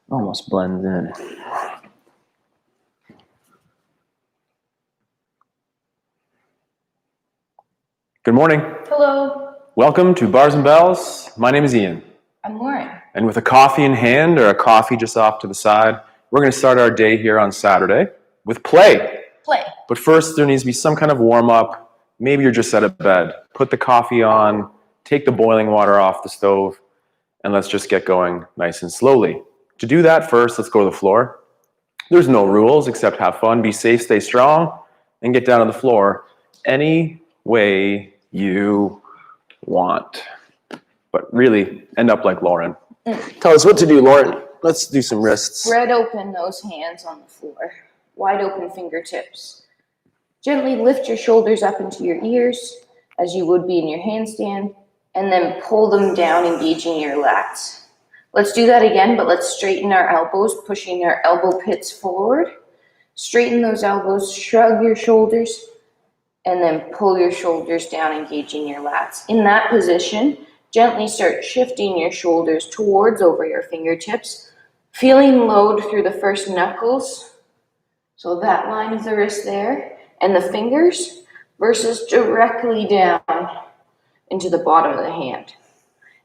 Almost blends in. Good morning. Hello. Welcome to Bars and Bells. My name is Ian. I'm Lauren. And with a coffee in hand, or a coffee just off to the side, we're going to start our day here on Saturday with play. But first, there needs to be some kind of warm-up. Maybe you're just out of bed. Put the coffee on, take the boiling water off the stove, and let's just get going nice and slowly. To do that, first, let's go to the floor. There's no rules except have fun, be safe, stay strong, and get down on the floor any way you want. But really, end up like Lauren. Tell us what to do, Lauren. Let's do some wrists. Spread open those hands on the floor. Wide open fingertips. Gently lift your shoulders up into your ears as you would be in your handstand, and then pull them down, engaging your lats. Let's do that again, but let's straighten our elbows, pushing our elbow pits forward. Straighten those elbows, shrug your shoulders, and then pull your shoulders down, engaging your lats. In that position, gently start shifting your shoulders towards over your fingertips, feeling load through the first knuckles. So that line of the wrist there, and the fingers versus directly down into the bottom of the hand.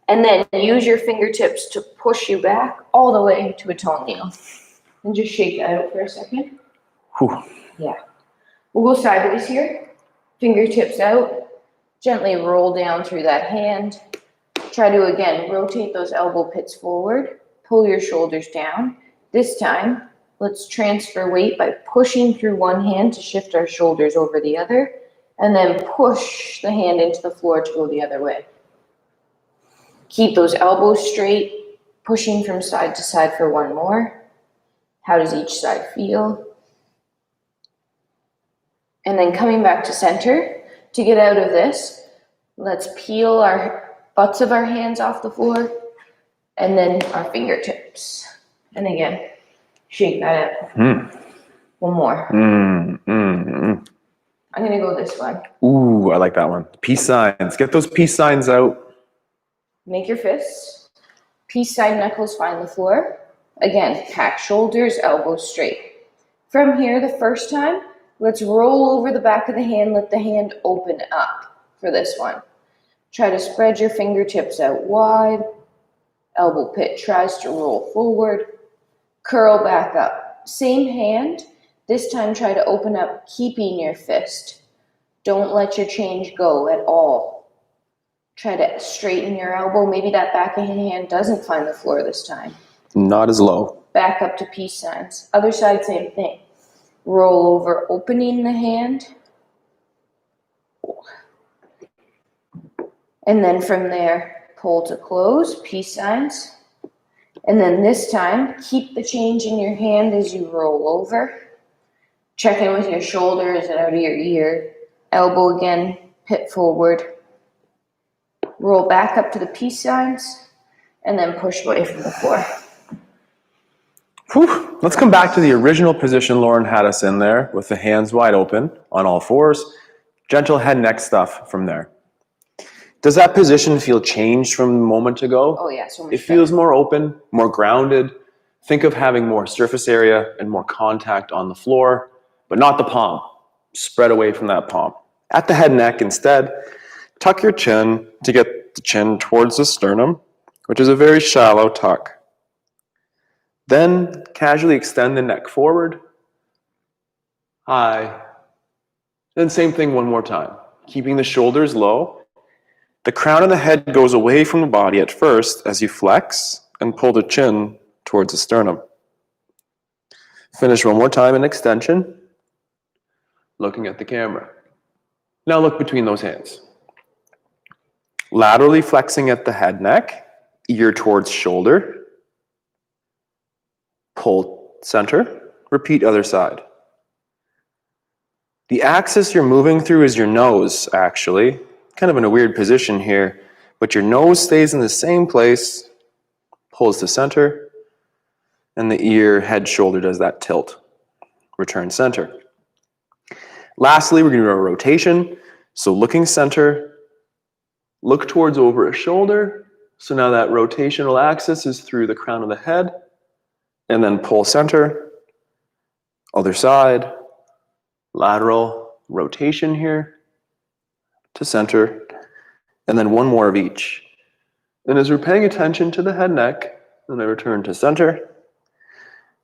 And then use your fingertips to push you back all the way to a toenail. And just shake that out for a second. Whew. Yeah. We'll go sideways here. Fingertips out. Gently roll down through that hand. Try to, again, rotate those elbow pits forward. Pull your shoulders down. This time, let's transfer weight by pushing through one hand to shift our shoulders over the other. And then push the hand into the floor to go the other way. Keep those elbows straight, pushing from side to side for one more. How does each side feel? And then coming back to center. To get out of this, let's peel our butts of our hands off the floor, and then our fingertips. And again, shake that out. One more. I'm gonna go this one. Ooh, I like that one. Peace signs. Get those peace signs out. Make your fists. Peace sign knuckles find the floor. Again, pack shoulders, elbows straight. From here, the first time, let's roll over the back of the hand. Let the hand open up for this one. Try to spread your fingertips out wide. Elbow pit tries to roll forward. Curl back up. Same hand. This time, try to open up, keeping your fist. Don't let your change go at all. Try to straighten your elbow. Maybe that back of your hand doesn't find the floor this time. Not as low. Back up to peace signs. Other side, same thing. Roll over, opening the hand. And then from there, pull to close, peace signs. And then this time, keep the change in your hand as you roll over. Check in with your shoulders and out of your ear. Elbow again, pit forward. Roll back up to the peace signs, and then push away from the floor. Whew. Let's come back to the original position Lauren had us in there, with the hands wide open on all fours. Gentle head neck stuff from there. Does that position feel changed from a moment ago? Oh yeah, so much It feels more open, more grounded. Think of having more surface area and more contact on the floor, but not the palm. Spread away from that palm. At the head neck instead, tuck your chin to get the chin towards the sternum, which is a very shallow tuck. Then casually extend the neck forward. High. Then same thing one more time. Keeping the shoulders low. The crown of the head goes away from the body at first as you flex and pull the chin towards the sternum. Finish one more time in extension, looking at the camera. Now look between those hands. Laterally flexing at the head neck, ear towards shoulder. Pull center, repeat other side. The axis you're moving through is your nose, actually. Kind of in a weird position here, but your nose stays in the same place, pulls to center, and the ear, head, shoulder does that tilt. Return center. Lastly, we're going to do a rotation. So looking center, look towards over a shoulder. So now that rotational axis is through the crown of the head. And then pull center, other side, lateral rotation here to center, and then one more of each. And as we're paying attention to the head neck, then I return to center.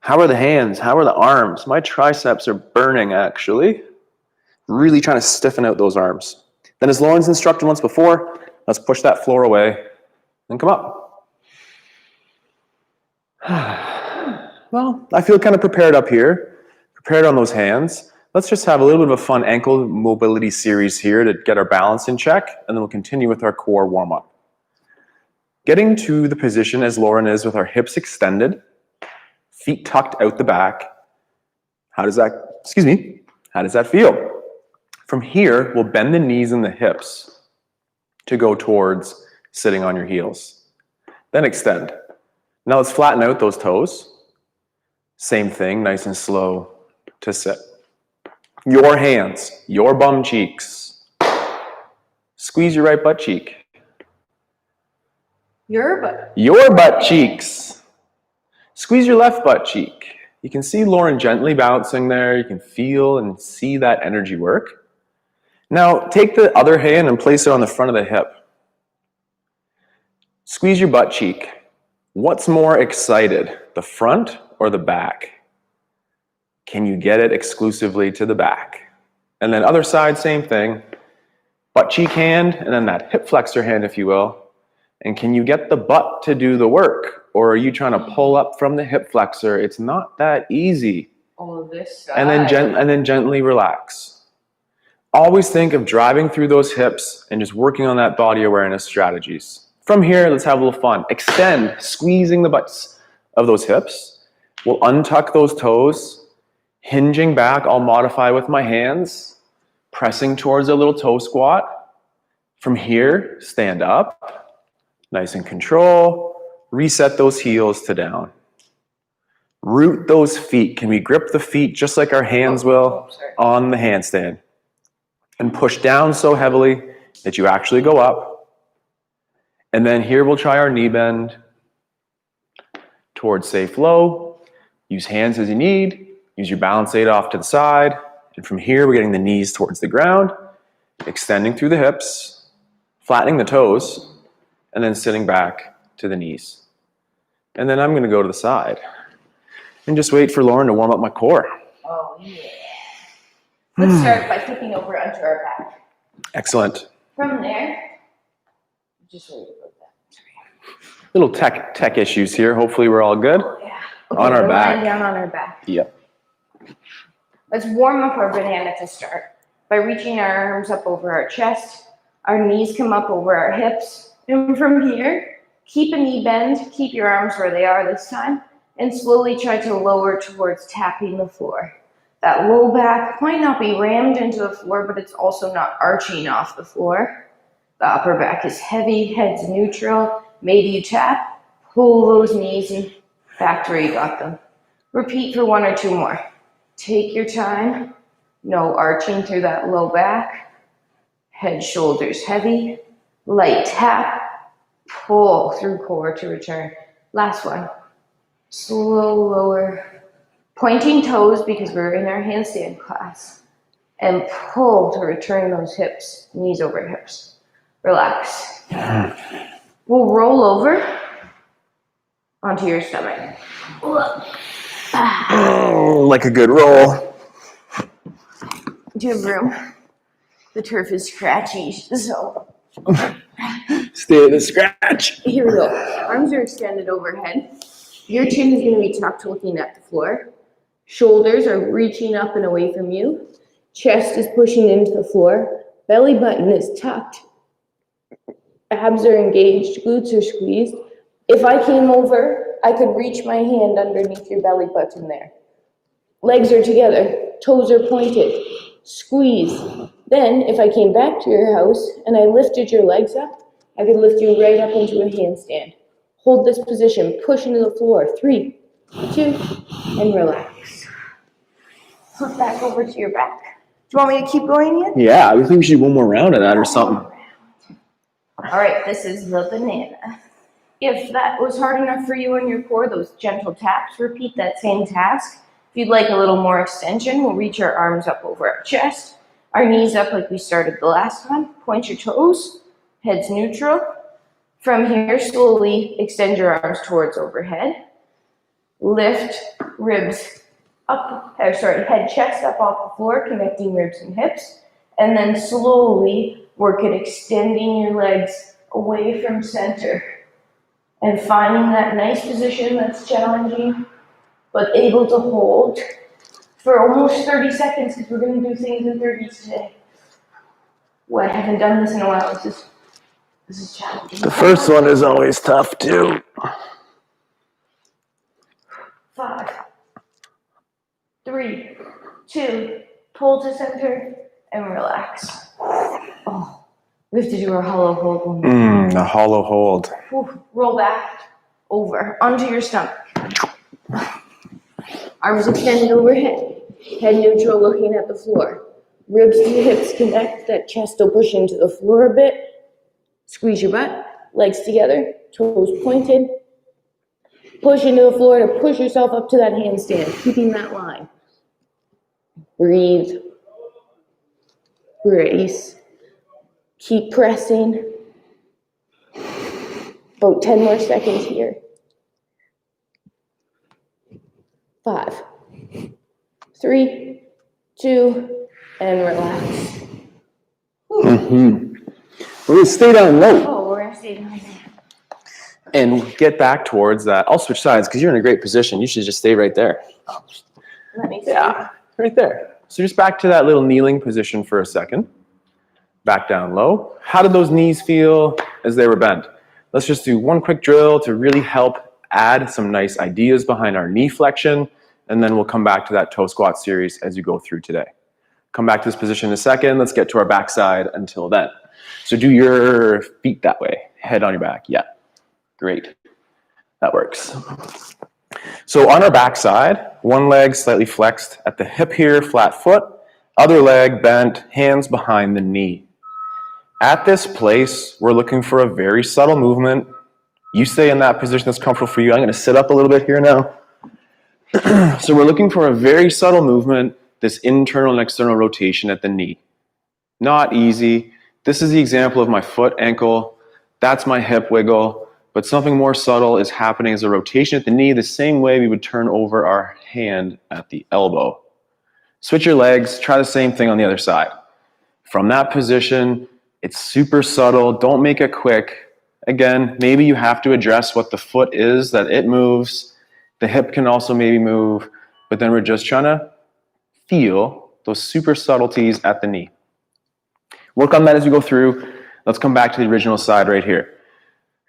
How are the hands? How are the arms? My triceps are burning, actually. Really trying to stiffen out those arms. Then as Lauren's instructed once before, let's push that floor away and come up. Well, I feel kind of prepared up here, prepared on those hands. Let's just have a little bit of a fun ankle mobility series here to get our balance in check, and then we'll continue with our core warm-up. Getting to the position as Lauren is with our hips extended, feet tucked out the back. How does that feel? From here, we'll bend the knees and the hips to go towards sitting on your heels. Then extend. Now let's flatten out those toes. Same thing, nice and slow to sit. Your hands, your bum cheeks. Squeeze your right butt cheek. Your butt. Your butt cheeks. Squeeze your left butt cheek. You can see Lauren gently bouncing there. You can feel and see that energy work. Now, take the other hand and place it on the front of the hip. Squeeze your butt cheek. What's more excited, the front or the back? Can you get it exclusively to the back? And then other side, same thing. Butt cheek hand, and then that hip flexor hand, if you will. And can you get the butt to do the work? Or are you trying to pull up from the hip flexor? It's not that easy. Oh, this side. And then gently relax. Always think of driving through those hips and just working on that body awareness strategies. From here, let's have a little fun. Extend, squeezing the butts of those hips. We'll untuck those toes, hinging back. I'll modify with my hands, pressing towards a little toe squat. From here, stand up, nice and control. Reset those heels to down. Root those feet. Can we grip the feet just like our hands will on the handstand? And push down so heavily that you actually go up. And then here we'll try our knee bend towards safe low. Use hands as you need. Use your balance aid off to the side. And from here, we're getting the knees towards the ground, extending through the hips, flattening the toes, and then sitting back to the knees. And then I'm going to go to the side and just wait for Lauren to warm up my core. Oh, yeah. Let's start by flipping over onto our back. Excellent. From there, just wait about that. Little tech issues here. Hopefully we're all good. Oh, yeah. Okay, On our we're back. lying down on our back. Yep. Let's warm up our banana to start. By reaching our arms up over our chest, our knees come up over our hips. And from here, keep a knee bend, keep your arms where they are this time, and slowly try to lower towards tapping the floor. That low back might not be rammed into the floor, but it's also not arching off the floor. The upper back is heavy, head's neutral. Maybe you tap, pull those knees and back to where you got them. Repeat for 1 or 2 more. Take your time. No arching through that low back. Head, shoulders heavy. Light tap. Pull through core to return. Last one. Slow lower. Pointing toes because we're in our handstand class. And pull to return those hips. Knees over hips. Relax. We'll roll over onto your stomach. Oh, like a good roll. Do you have room? The turf is scratchy, so Stay at the scratch. here we go. Arms are extended overhead. Your chin is going to be tucked looking at the floor. Shoulders are reaching up and away from you. Chest is pushing into the floor. Belly button is tucked. Abs are engaged. Glutes are squeezed. If I came over, I could reach my hand underneath your belly button there. Legs are together. Toes are pointed. Squeeze. Then, if I came back to your house and I lifted your legs up, I could lift you right up into a handstand. Hold this position. Push into the floor. 3, 2, and relax. Flip back over to your back. Do you want me to keep going yet? Yeah, I think we should do one more round of that or something. All right, this is the banana. If that was hard enough for you and your core, those gentle taps, repeat that same task. If you'd like a little more extension, we'll reach our arms up over our chest, our knees up like we started the last time. Point your toes, head's neutral. From here, slowly extend your arms towards overhead. Lift ribs up, head, chest up off the floor, connecting ribs and hips. And then slowly work at extending your legs away from center. And finding that nice position that's challenging, but able to hold for almost 30 seconds, because we're going to do things in 30 today. Well, I haven't done this in a while. This is challenging. The first one is always tough too. 5, 3, 2, pull to center and relax. Oh, we have to do our hollow hold one. A hollow hold. Roll back, over, onto your stomach. Arms extended overhead, head neutral looking at the floor. Ribs to hips connect, that chest will push into the floor a bit. Squeeze your butt, legs together, toes pointed. Push into the floor to push yourself up to that handstand, keeping that line. Breathe. Brace. Keep pressing. About 10 more seconds here. 5, 3, 2, and relax. We're gonna stay down low. Oh, we're gonna stay down there. And get back towards that. I'll switch sides because you're in a great position. You should just stay right there. That makes sense. Yeah, right there. So just back to that little kneeling position for a second. Back down low. How did those knees feel as they were bent? Let's just do one quick drill to really help add some nice ideas behind our knee flexion, and then we'll come back to that toe squat series as you go through today. Come back to this position in a second. Let's get to our backside until then. So do your feet that way, head on your back. Yeah, great. That works. So on our backside, one leg slightly flexed at the hip here, flat foot, other leg bent, hands behind the knee. At this place, we're looking for a very subtle movement. You stay in that position that's comfortable for you. I'm going to sit up a little bit here now. So we're looking for a very subtle movement, this internal and external rotation at the knee. Not easy. This is the example of my foot, ankle. That's my hip wiggle. But something more subtle is happening as a rotation at the knee, the same way we would turn over our hand at the elbow. Switch your legs. Try the same thing on the other side. From that position, it's super subtle. Don't make it quick. Again, maybe you have to address what the foot is, that it moves. The hip can also maybe move, but then we're just trying to feel those super subtleties at the knee. Work on that as we go through. Let's come back to the original side right here.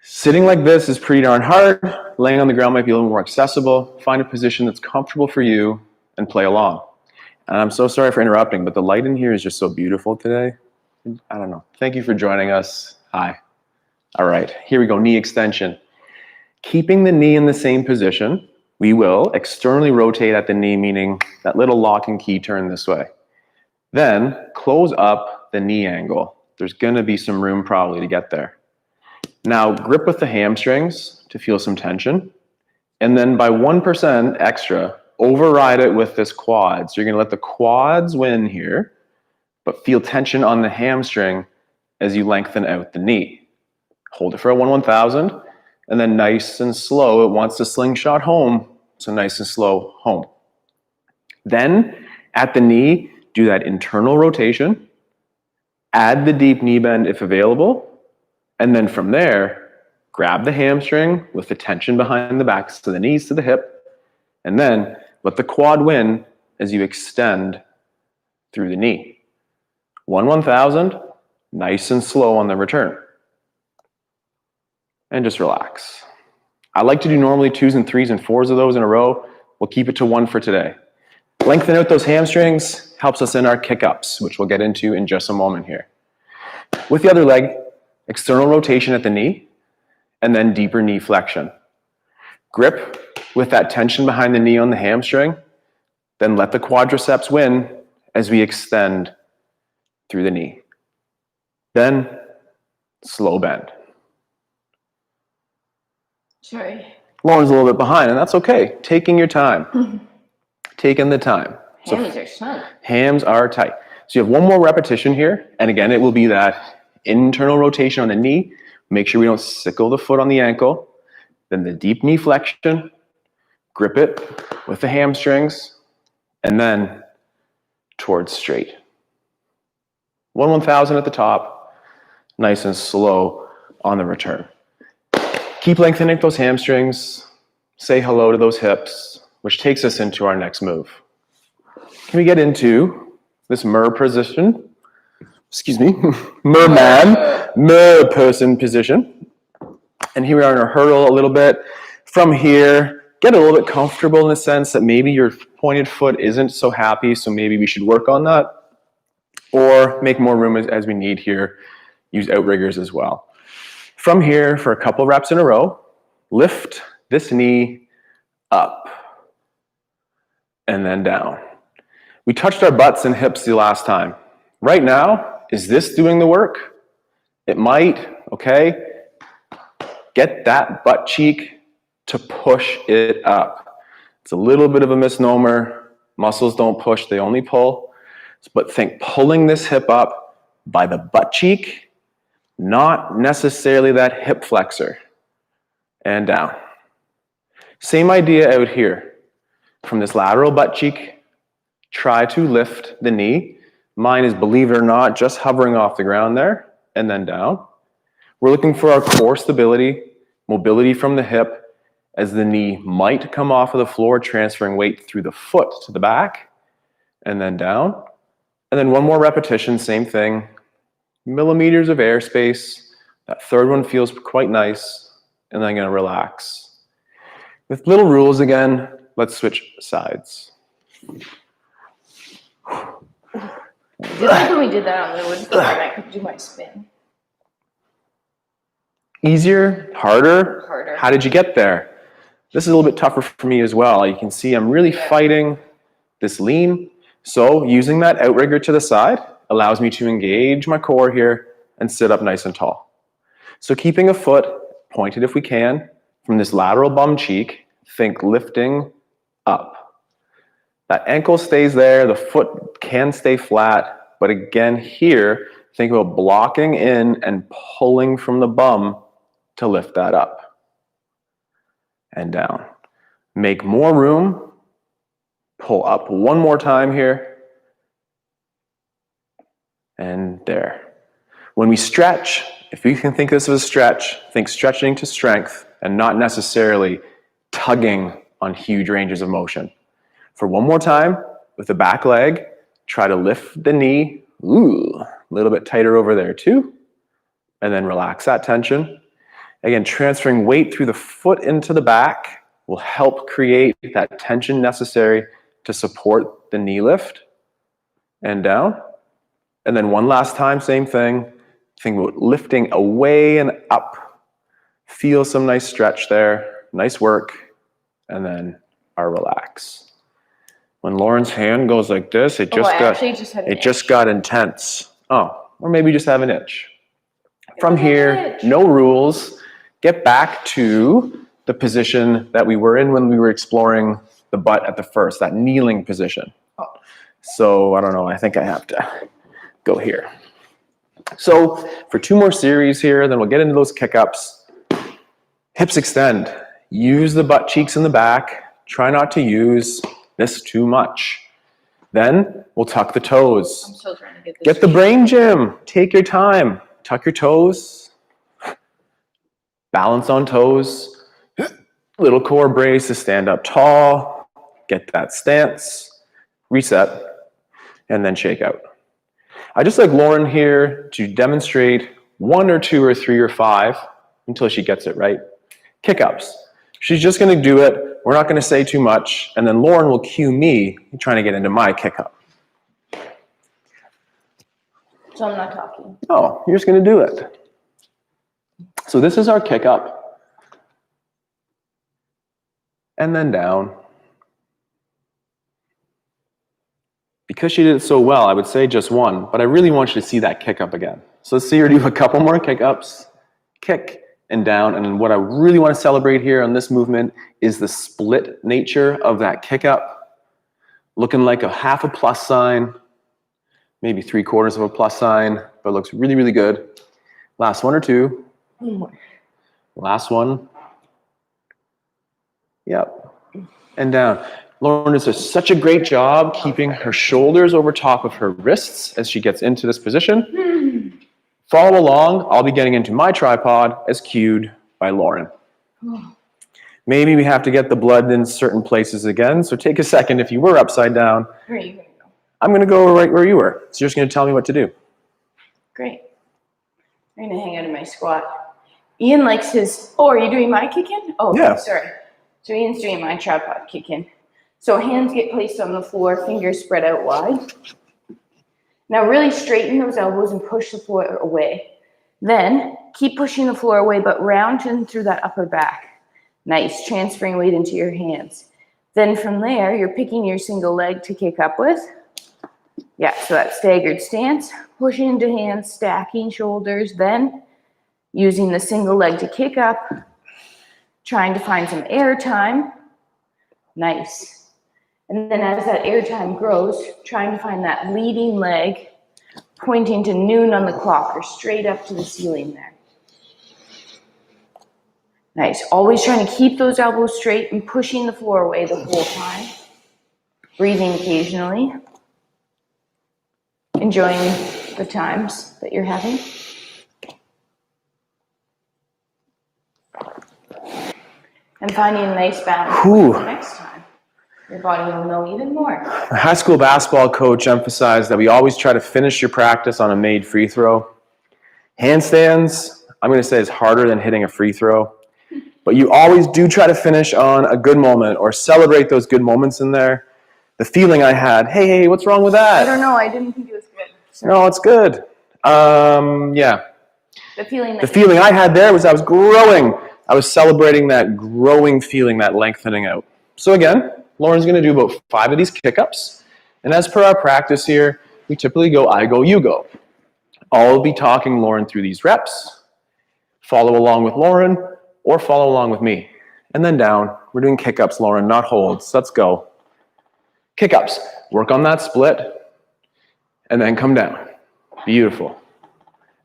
Sitting like this is pretty darn hard. Laying on the ground might be a little more accessible. Find a position that's comfortable for you and play along. And I'm so sorry for interrupting, but the light in here is just so beautiful today. I don't know. Thank you for joining us. Hi. All right, here we go, knee extension. Keeping the knee in the same position, we will externally rotate at the knee, meaning that little lock and key turn this way. Then close up the knee angle. There's gonna be some room probably to get there. Now grip with the hamstrings to feel some tension. And then by 1% extra, override it with this quad. So you're gonna let the quads win here, but feel tension on the hamstring as you lengthen out the knee. Hold it for a 1/1000, and then nice and slow. It wants to slingshot home, so nice and slow home. Then at the knee, do that internal rotation. Add the deep knee bend if available, and then from there, grab the hamstring with the tension behind the back, so the knees to the hip, and then let the quad win as you extend through the knee. 1/1000, nice and slow on the return. And just relax. I like to do normally 2s and 3s and 4s of those in a row. We'll keep it to 1 for today. Lengthen out those hamstrings, helps us in our kick-ups, which we'll get into in just a moment here. With the other leg, external rotation at the knee, and then deeper knee flexion. Grip with that tension behind the knee on the hamstring, then let the quadriceps win as we extend through the knee. Then slow bend. Sorry. Lauren's a little bit behind, and that's okay. Taking your time. Taking the time. Hams are snug. Hams are tight. So you have one more repetition here, and again, it will be that internal rotation on the knee. Make sure we don't sickle the foot on the ankle. Then the deep knee flexion. Grip it with the hamstrings, and then towards straight. 1/1000 at the top, nice and slow on the return. Keep lengthening those hamstrings. Say hello to those hips, which takes us into our next move. Can we get into this mer position? Excuse me, merman, mer person position. And here we are in our hurdle a little bit. From here, get a little bit comfortable in the sense that maybe your pointed foot isn't so happy, so maybe we should work on that. Or make more room as we need here. Use outriggers as well. From here, for a couple reps in a row, lift this knee up and then down. We touched our butts and hips the last time. Right now, is this doing the work? It might, okay? Get that butt cheek to push it up. It's a little bit of a misnomer. Muscles don't push, they only pull. But think pulling this hip up by the butt cheek, not necessarily that hip flexor. And down. Same idea out here. From this lateral butt cheek, try to lift the knee. Mine is, believe it or not, just hovering off the ground there, and then down. We're looking for our core stability, mobility from the hip, as the knee might come off of the floor, transferring weight through the foot to the back, and then down. And then one more repetition, same thing. Millimeters of airspace. That third one feels quite nice, and then I'm gonna relax. With little rules again, let's switch sides. Just like when we did that on the wood floor, and I could do my spin. Easier? Harder? Harder. How did you get there? This is a little bit tougher for me as well. You can see I'm really fighting this lean. So using that outrigger to the side allows me to engage my core here and sit up nice and tall. So keeping a foot pointed if we can, from this lateral bum cheek, think lifting up. That ankle stays there, the foot can stay flat, but again here, think about blocking in and pulling from the bum to lift that up. And down. Make more room. Pull up one more time here. And there. When we stretch, if you can think this as a stretch, think stretching to strength and not necessarily tugging on huge ranges of motion. For one more time, with the back leg, try to lift the knee. Ooh, a little bit tighter over there too. And then relax that tension. Again, transferring weight through the foot into the back will help create that tension necessary to support the knee lift. And down. And then one last time, same thing. Think about lifting away and up. Feel some nice stretch there. Nice work. And then our relax. When Lauren's hand goes like this, it just got intense. Oh, or maybe just have an itch. From here, no rules. Get back to the position that we were in when we were exploring the butt at the first, that kneeling position. So I don't know, I think I have to go here. So for 2 more series here, then we'll get into those kick-ups. Hips extend. Use the butt cheeks in the back. Try not to use this too much. Then we'll tuck the toes. I'm still trying to get this. Get the brain gym. Take your time. Tuck your toes. Balance on toes. Little core brace to stand up tall. Get that stance. Reset. And then shake out. I just like Lauren here to demonstrate 1 or 2 or 3 or 5 until she gets it right. Kick-ups. She's just going to do it. We're not going to say too much. And then Lauren will cue me trying to get into my kick-up. So I'm not talking. Oh, you're just going to do it. So this is our kick-up. And then down. Because she did it so well, I would say just 1, but I really want you to see that kick-up again. So let's see her do a couple more kick-ups. Kick and down. And then what I really want to celebrate here on this movement is the split nature of that kick up, looking like a half a plus sign, maybe 3/4 of a plus sign, but looks really, really good. Last one or two. Last one. Yep. And down. Lauren does such a great job keeping her shoulders over top of her wrists as she gets into this position. Follow along. I'll be getting into my tripod as cued by Lauren. Maybe we have to get the blood in certain places again, so take a second if you were upside down. Where are you going to go? I'm going to go right where you were. So you're just going to tell me what to do. Great. I'm going to hang out in my squat. Ian likes his... Oh, are you doing my kick-in? Oh, yeah. Sorry. So Ian's doing my tripod kick-in. So hands get placed on the floor, fingers spread out wide. Now really straighten those elbows and push the floor away. Then keep pushing the floor away, but round and through that upper back. Nice, transferring weight into your hands. Then from there, you're picking your single leg to kick up with. Yeah, so that staggered stance, pushing into hands, stacking shoulders, then using the single leg to kick up, trying to find some air time. Nice. And then as that air time grows, trying to find that leading leg, pointing to noon on the clock or straight up to the ceiling there. Nice. Always trying to keep those elbows straight and pushing the floor away the whole time. Breathing occasionally. Enjoying the times that you're having. And finding a nice balance for the next time. Your body will know even more. My high school basketball coach emphasized that we always try to finish your practice on a made free throw. Handstands, I'm going to say, is harder than hitting a free throw. But you always do try to finish on a good moment or celebrate those good moments in there. The feeling I had, hey, what's wrong with that? I don't know. I didn't think it was good. Sorry. No, it's good. Yeah. The feeling I had there was I was growing. I was celebrating that growing feeling, that lengthening out. So again, Lauren's going to do about 5 of these kick-ups. And as per our practice here, we typically go I go, you go. I'll be talking Lauren through these reps. Follow along with Lauren or follow along with me. And then down. We're doing kick-ups, Lauren, not holds. Let's go. Kick-ups. Work on that split. And then come down. Beautiful.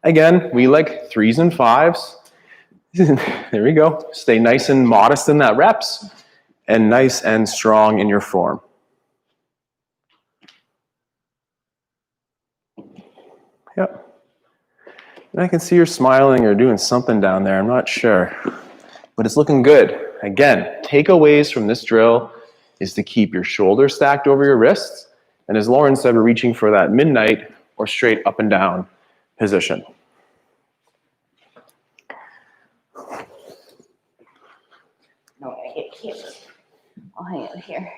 Again, we like 3s and 5s. There we go. Stay nice and modest in that reps. And nice and strong in your form. Yep. And I can see you're smiling or doing something down there. I'm not sure. But it's looking good. Again, takeaways from this drill is to keep your shoulders stacked over your wrists. And as Lauren said, we're reaching for that midnight or straight up and down position. No, I get kicked. I'll hang out here.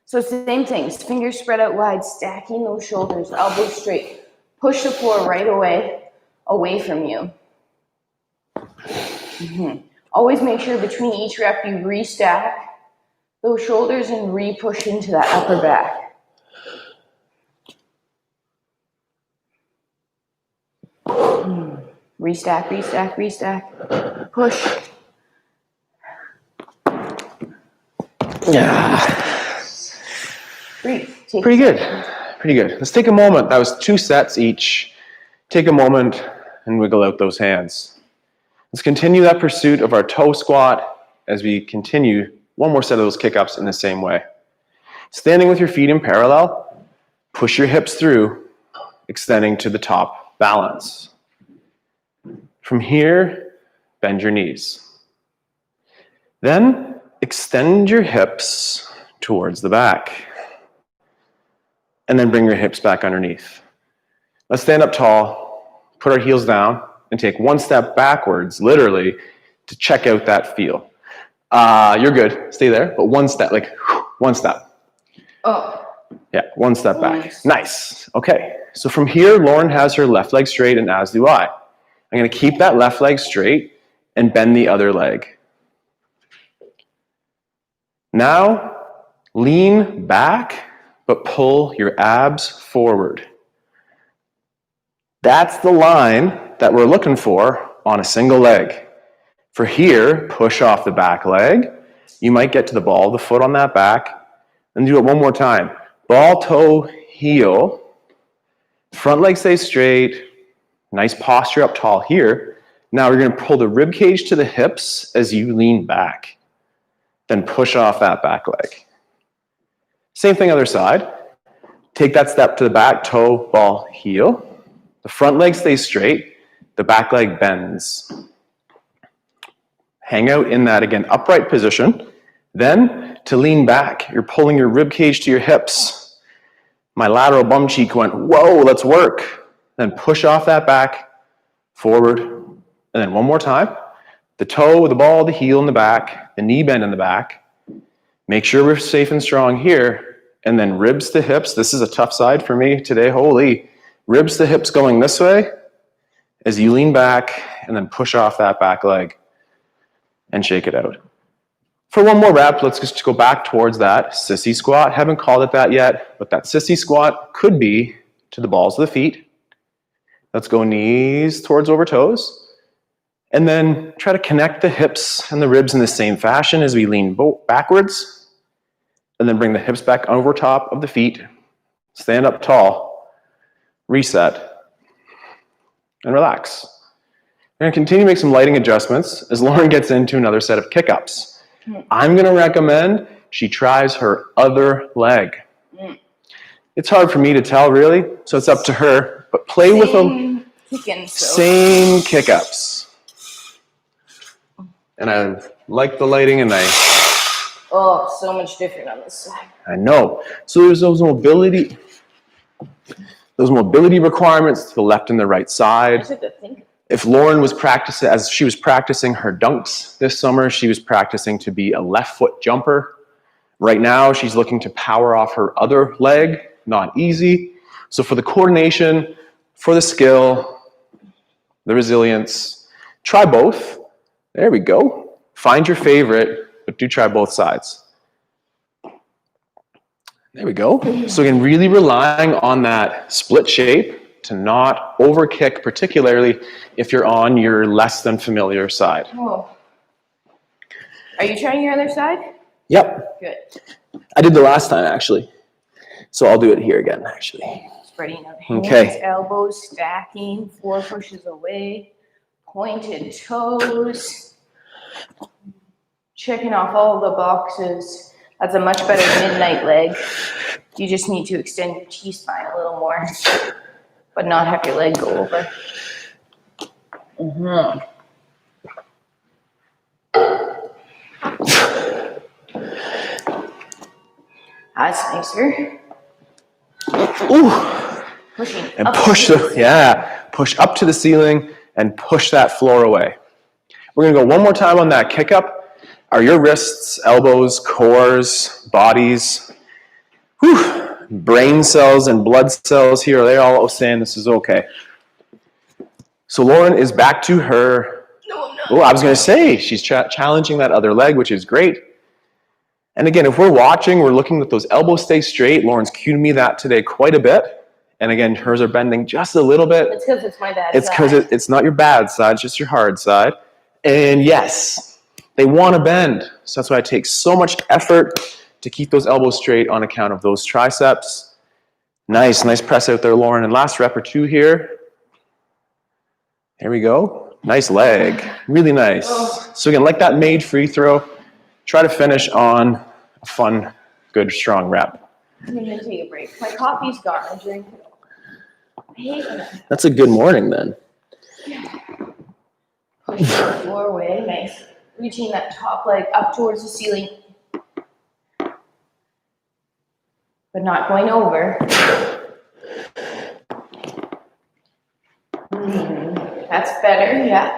So same things, fingers spread out wide, stacking those shoulders, elbows straight. Push the floor right away from you. Always make sure between each rep you restack those shoulders and re-push into that upper back. Restack, restack, restack. Push. Yeah. Breathe. Pretty good. Pretty good. Let's take a moment. That was 2 sets each. Take a moment and wiggle out those hands. Let's continue that pursuit of our toe squat as we continue one more set of those kick-ups in the same way. Standing with your feet in parallel, push your hips through, extending to the top, balance. From here, bend your knees. Then extend your hips towards the back. And then bring your hips back underneath. Let's stand up tall, put our heels down, and take 1 step backwards, literally, to check out that feel. You're good. Stay there, but 1 step, like 1 step. Oh. Yeah, 1 step back. Nice. Okay, so from here, Lauren has her left leg straight, and as do I. I'm going to keep that left leg straight and bend the other leg. Now, lean back, but pull your abs forward. That's the line that we're looking for on a single leg. For here, push off the back leg. You might get to the ball of the foot on that back. And do it one more time. Ball, toe, heel. Front leg stays straight. Nice posture up tall here. Now we're going to pull the rib cage to the hips as you lean back. Then push off that back leg. Same thing other side. Take that step to the back, toe, ball, heel. The front leg stays straight. The back leg bends. Hang out in that, again, upright position. Then, to lean back, you're pulling your rib cage to your hips. My lateral bum cheek went, whoa, let's work. Then push off that back, forward, and then one more time. The toe, the ball, the heel in the back, the knee bend in the back. Make sure we're safe and strong here. And then ribs to hips. This is a tough side for me today, holy. Ribs to hips going this way as you lean back and then push off that back leg and shake it out. For one more rep, let's just go back towards that sissy squat. Haven't called it that yet, but that sissy squat could be to the balls of the feet. Let's go knees towards over toes. And then try to connect the hips and the ribs in the same fashion as we lean backwards. And then bring the hips back over top of the feet. Stand up tall. Reset. And relax. We're going to continue to make some lighting adjustments as Lauren gets into another set of kick-ups. I'm going to recommend she tries her other leg. It's hard for me to tell, really, so it's up to her. But play with them. Same kick-ups. And I like the lighting, and Oh, so much different on this side. I know. So there's those mobility requirements to the left and the right side. That's a good thing. If Lauren was practicing, as she was practicing her dunks this summer, she was practicing to be a left foot jumper. Right now, she's looking to power off her other leg. Not easy. So for the coordination, for the skill, the resilience, try both. There we go. Find your favorite, but do try both sides. There we go. So again, really relying on that split shape to not overkick, particularly if you're on your less than familiar side. Oh. Are you trying your other side? Yep. Good. I did the last time, actually. So I'll do it here again, actually. Spreading out hands, Okay. elbows, stacking, 4 pushes away, pointed toes. Checking off all the boxes. That's a much better midnight leg. You just need to extend your T-spine a little more, but not have your leg go over. That's nicer. Ooh. Pushing And up push push up to the ceiling and push that floor away. We're gonna go one more time on that kick up. Are your wrists, elbows, cores, bodies, brain cells and blood cells here, are they all saying this is okay? So Lauren is back to her. No, I'm not. Oh, I was going to say, she's challenging that other leg, which is great. And again, if we're watching, we're looking that those elbows stay straight. Lauren's cued me that today quite a bit. And again, hers are bending just a little bit. It's because it's my bad It's side. because it's not your bad side, it's just your hard side. And yes, they want to bend. So that's why it takes so much effort to keep those elbows straight on account of those triceps. Nice press out there, Lauren. And last rep or two here. There we go. Nice leg. Really nice. So again, like that made free throw, try to finish on a fun, good, strong rep. I'm going to take a break. My coffee's gone. I drink it. I hate it. That's a good morning then. Push the floor away. Nice. Reaching that top leg up towards the ceiling. But not going over. That's better, yeah.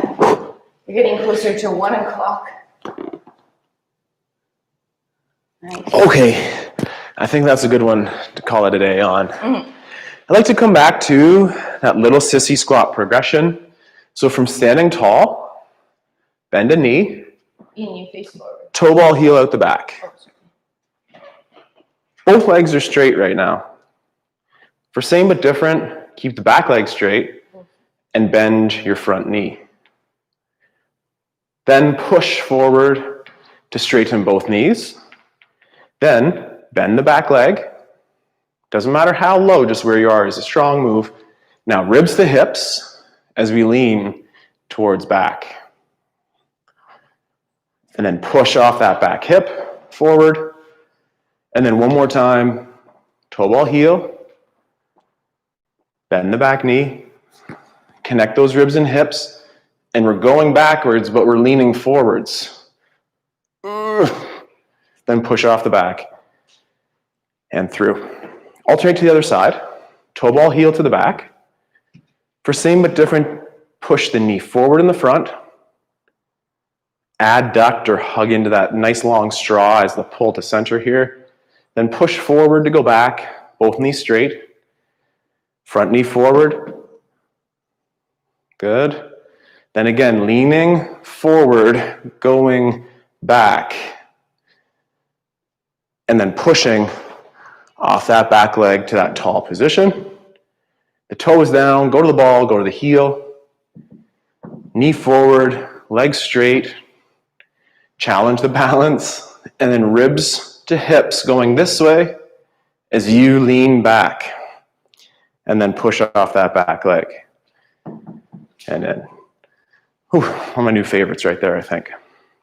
You're getting closer to 1 o'clock. Nice. Okay, I think that's a good one to call it a day on. I'd like to come back to that little sissy squat progression. So from standing tall, bend a knee, And you face forward. toe ball, heel out the back. Oh, sorry. Both legs are straight right now. For same but different, keep the back leg straight and bend your front knee. Then push forward to straighten both knees. Then bend the back leg. Doesn't matter how low, just where you are is a strong move. Now ribs to hips as we lean towards back. And then push off that back hip forward. And then one more time, toe ball heel. Bend the back knee. Connect those ribs and hips. And we're going backwards, but we're leaning forwards. Then push off the back and through. Alternate to the other side. Toe ball heel to the back. For same but different, push the knee forward in the front. Adduct or hug into that nice long straw as the pull to center here. Then push forward to go back, both knees straight. Front knee forward. Good. Then again, leaning forward, going back. And then pushing off that back leg to that tall position. The toe is down, go to the ball, go to the heel. Knee forward, legs straight. Challenge the balance. And then ribs to hips going this way as you lean back. And then push off that back leg. And then, one of my new favorites right there, I think.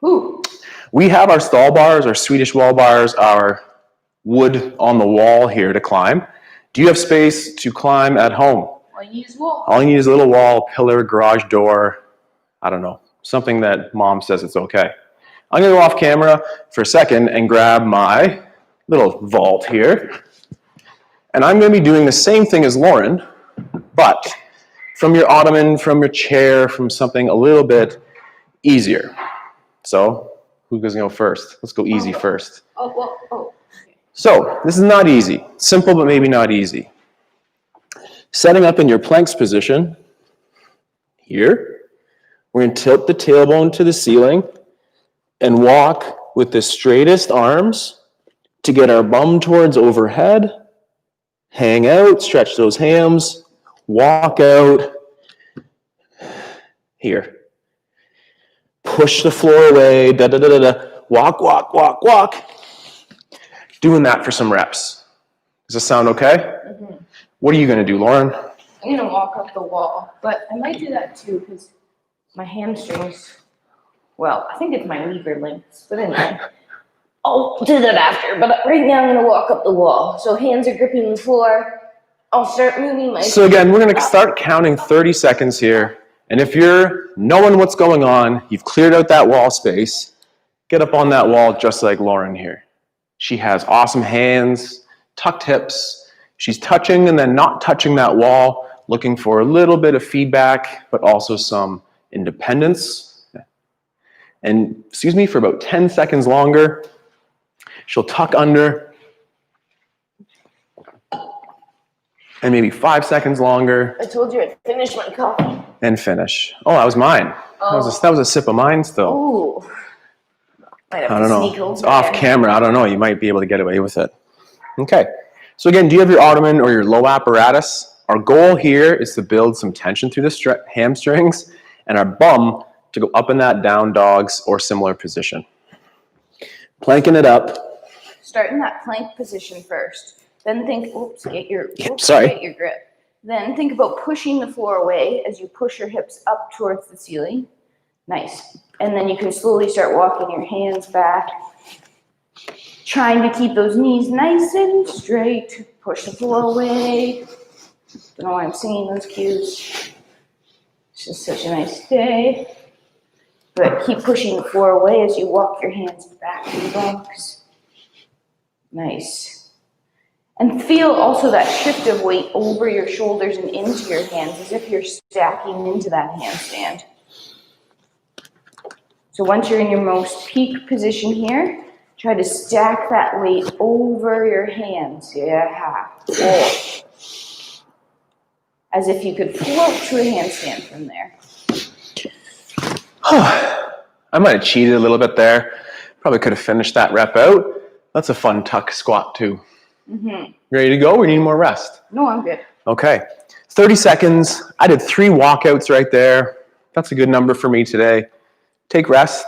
Ooh. We have our stall bars, our Swedish wall bars, our wood on the wall here to climb. Do you have space to climb at home? All you need is a wall. All you need is a little wall, pillar, garage door, I don't know, something that mom says it's okay. I'm gonna go off camera for a second and grab my little vault here. And I'm gonna be doing the same thing as Lauren, but from your ottoman, from your chair, from something a little bit easier. So, who's gonna go first? Let's go easy first. So, this is not easy. Simple, but maybe not easy. Setting up in your planks position, here, we're gonna tilt the tailbone to the ceiling and walk with the straightest arms to get our bum towards overhead. Hang out, stretch those hams, walk out. Here. Push the floor away, walk, walk, walk, walk. Doing that for some reps. Does this sound okay? Mm-hmm. What are you gonna do, Lauren? I'm gonna walk up the wall, but I might do that too because my hamstrings, well, I think it's my lever links, but anyway. I'll do that after, but right now I'm gonna walk up the wall. So hands are gripping the floor. I'll start moving my So again, we're gonna start counting 30 seconds here. And if you're knowing what's going on, you've cleared out that wall space, get up on that wall just like Lauren here. She has awesome hands, tucked hips. She's touching and then not touching that wall, looking for a little bit of feedback, but also some independence. And excuse me, for about 10 seconds longer, she'll tuck under. And maybe 5 seconds longer. I told you I'd finish my coffee. And finish. Oh, that was mine. Oh. That was a sip of mine still. Ooh. Might have I to don't sneak know. over It's off there. camera. I don't know. You might be able to get away with it. Okay. So again, do you have your ottoman or your low apparatus? Our goal here is to build some tension through the hamstrings and our bum to go up in that down dogs or similar position. Planking it up. Start in that plank position first. Then think, get your grip. Then think about pushing the floor away as you push your hips up towards the ceiling. Nice. And then you can slowly start walking your hands back. Trying to keep those knees nice and straight. Push the floor away. Don't know why I'm singing those cues. It's just such a nice day. But keep pushing the floor away as you walk your hands back to the box. Nice. And feel also that shift of weight over your shoulders and into your hands as if you're stacking into that handstand. So once you're in your most peak position here, try to stack that weight over your hands. Yeah. Oh. As if you could float to a handstand from there. I might have cheated a little bit there. Probably could have finished that rep out. That's a fun tuck squat too. Mm-hmm. Ready to go? We need more rest. No, I'm good. Okay. 30 seconds. I did 3 walkouts right there. That's a good number for me today. take rest,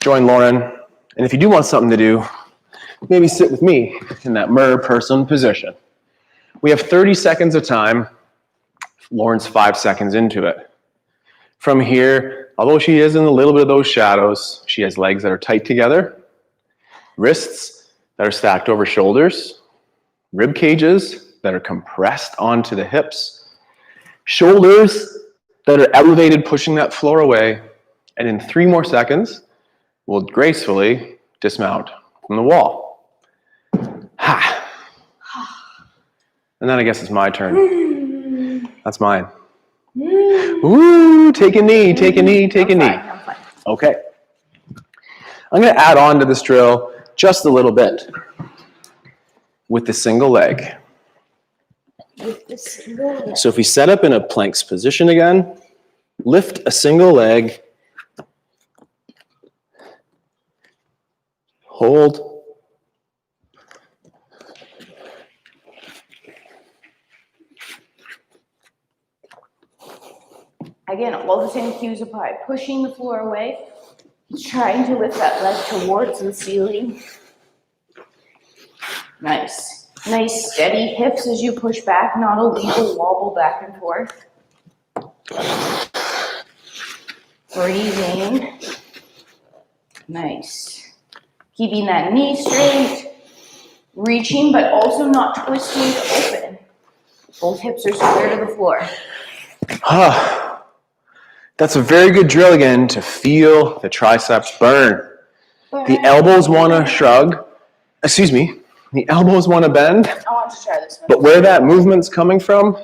join Lauren, and if you do want something to do, maybe sit with me in that mirror person position. We have 30 seconds of time. Lauren's 5 seconds into it. From here, although she is in a little bit of those shadows, she has legs that are tight together, wrists that are stacked over shoulders, rib cages that are compressed onto the hips, shoulders that are elevated, pushing that floor away, and in 3 more seconds, we'll gracefully dismount from the wall. Ha! And then I guess it's my turn. That's mine. Woo! Take a knee, take a knee, take a knee. I'm fine. Okay. I'm going to add on to this drill just a little bit with the single leg. So if we set up in a planks position again, lift a single leg, hold, Again, all the same cues apply. Pushing the floor away, trying to lift that leg towards the ceiling. Nice. Nice steady hips as you push back, not a legal wobble back and forth. Breathing. Nice. Keeping that knee straight, reaching but also not twisting to open. Both hips are square to the floor. That's a very good drill again to feel the triceps burn. The elbows want to shrug. Excuse me. The elbows want to bend. I want to try this one. But where that movement's coming from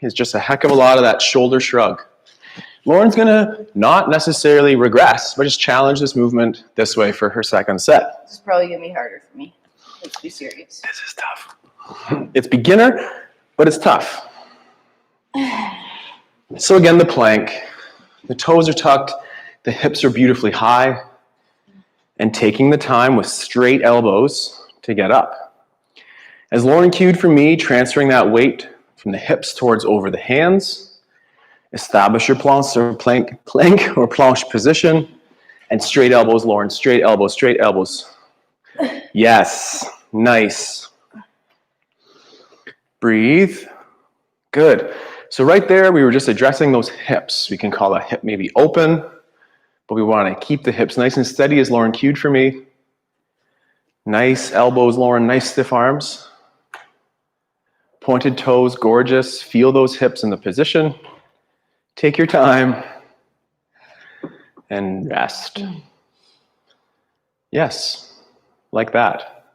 is just a heck of a lot of that shoulder shrug. Lauren's going to not necessarily regress, but just challenge this movement this way for her second set. This is probably going to be harder for me. Let's be serious. This is tough. It's beginner, but it's tough. So again, the plank. The toes are tucked, the hips are beautifully high, and taking the time with straight elbows to get up. As Lauren cued for me, transferring that weight from the hips towards over the hands, establish your planche or planche position, and straight elbows, Lauren, straight elbows, straight elbows. Yes, nice. Breathe. Good. So right there, we were just addressing those hips. We can call a hip maybe open, but we want to keep the hips nice and steady as Lauren cued for me. Nice elbows, Lauren, nice stiff arms. Pointed toes, gorgeous. Feel those hips in the position. Take your time and rest. Yes, like that.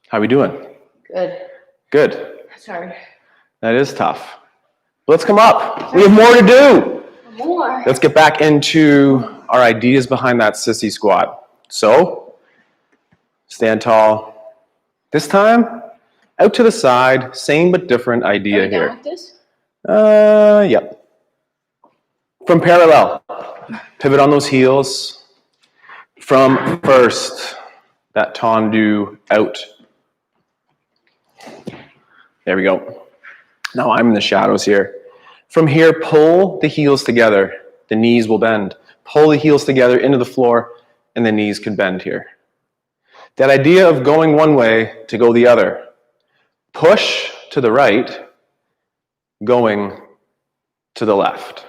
How are we doing? Good. Good. Sorry. That is tough. Let's come up. We have more to do. More. Let's get back into our ideas behind that sissy squat. So, stand tall. This time, out to the side. Same but different idea here. Done with this? Yep. From parallel. Pivot on those heels. From first, that tendu out. There we go. Now I'm in the shadows here. From here, pull the heels together. The knees will bend. Pull the heels together into the floor, and the knees can bend here. That idea of going one way to go the other. Push to the right, going to the left.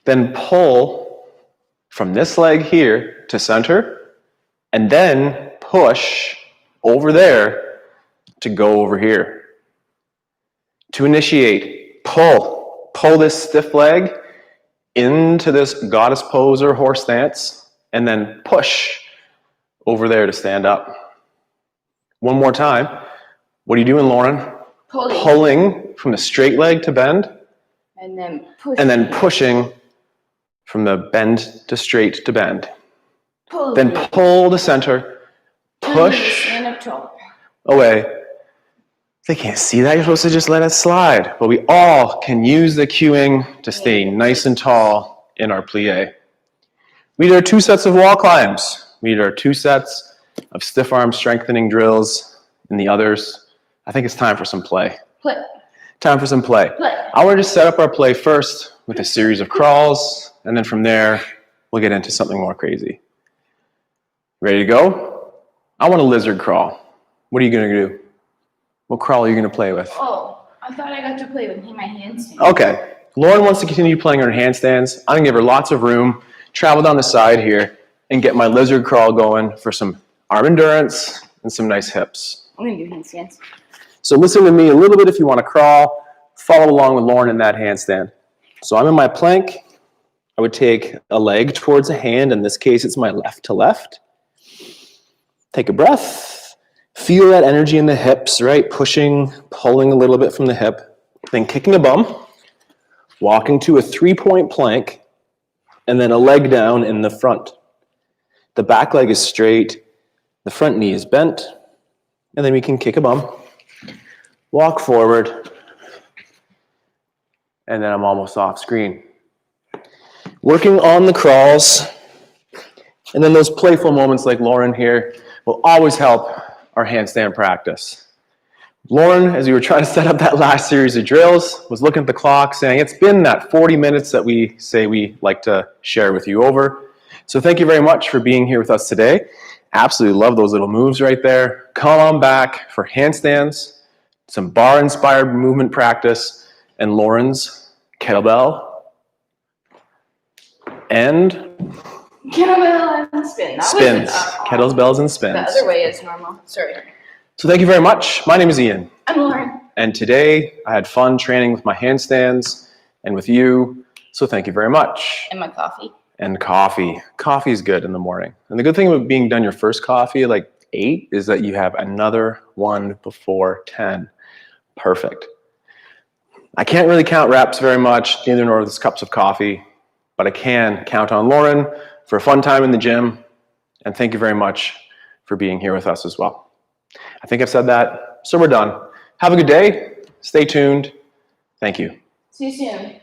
Then pull from this leg here to center, and then push over there to go over here. To initiate, pull this stiff leg into this goddess pose or horse stance, and then push over there to stand up. One more time. What are you doing, Lauren? Pulling from the straight leg to bend, and then pushing from the bend to straight to bend. Pull. Then pull to center, push Stand up tall. away. They can't see that. You're supposed to just let it slide. But we all can use the cueing to stay nice and tall in our plie. We did our 2 sets of wall climbs. We did our 2 sets of stiff arm strengthening drills and the others. I think it's time for some play. Time for some play. I want to just set up our play first with a series of crawls, and then from there, we'll get into something more crazy. Ready to go? I want a lizard crawl. What are you going to do? What crawl are you going to play with? Oh, I thought I got to play with my handstand. Okay. Lauren wants to continue playing her handstands. I'm going to give her lots of room, travel down the side here, and get my lizard crawl going for some arm endurance and some nice hips. I'm going to do handstands. So listen to me a little bit if you want to crawl. Follow along with Lauren in that handstand. So I'm in my plank. I would take a leg towards a hand. In this case, it's my left to left. Take a breath. Feel that energy in the hips, right? Pushing, pulling a little bit from the hip. Then kicking a bum. Walking to a 3-point plank. And then a leg down in the front. The back leg is straight. The front knee is bent. And then we can kick a bum. Walk forward. And then I'm almost off screen. Working on the crawls. And then those playful moments like Lauren here will always help our handstand practice. Lauren, as we were trying to set up that last series of drills, was looking at the clock saying it's been that 40 minutes that we say we like to share with you over. So thank you very much for being here with us today. Absolutely love those little moves right there. Come on back for handstands, some bar-inspired movement practice, and Lauren's kettlebell and Kettlebell and spin. spins. Kettlebells and spins. The other way is normal. Sorry. So thank you very much. My name is Ian. I'm Lauren. And today I had fun training with my handstands and with you. So thank you very much. And my coffee. And coffee. Coffee is good in the morning. And the good thing about being done your first coffee at like 8 is that you have another one before 10. Perfect. I can't really count reps very much, neither nor with cups of coffee, but I can count on Lauren for a fun time in the gym. And thank you very much for being here with us as well. I think I've said that, so we're done. Have a good day. Stay tuned. Thank you. See you soon.